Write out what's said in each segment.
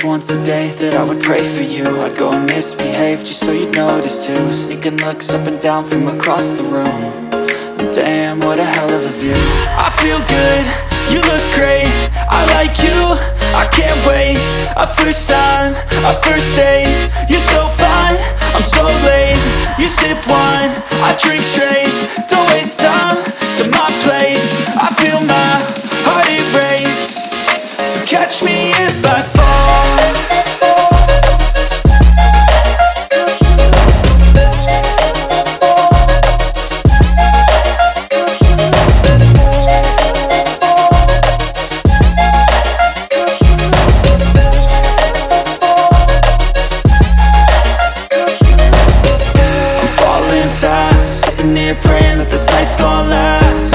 once a day that I would pray for you. I'd go and misbehave just so you'd notice too. Sneaking looks up and down from across the room. And damn, what a hell of a view. I feel good, you look great, I like you, I can't wait. A first time, a first date, you're so fine, I'm so late. You sip wine, I drink straight. Don't waste time to my place. I feel my heart erase. So catch me if I fall. Praying that this night's gonna last.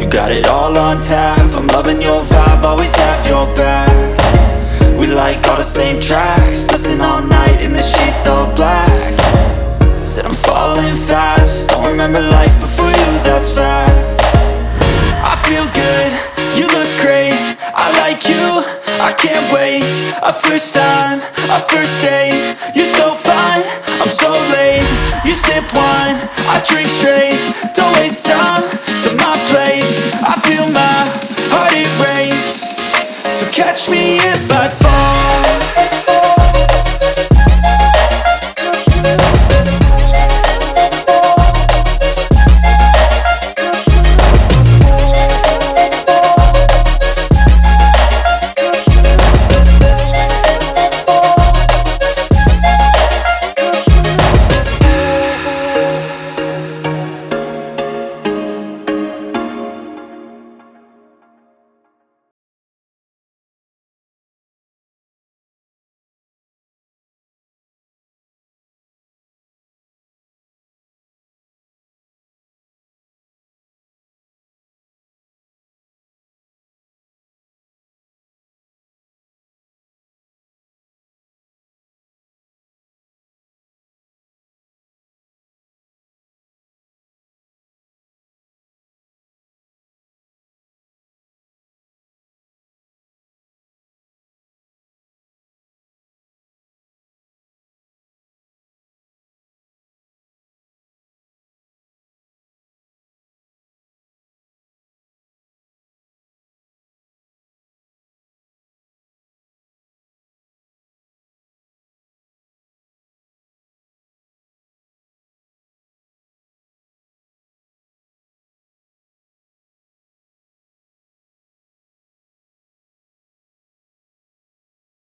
You got it all on tap, I'm loving your vibe, always have your back. We like all the same tracks, listen all night in the sheets all black. Said I'm falling fast, don't remember life before you, that's fact. I feel good, you look great, I like you, I can't wait. A first time, a first date, you're so fine, I'm so late. You sip wine, I drink straight. Don't waste time to my place. I feel my heart erase. So catch me if I fall.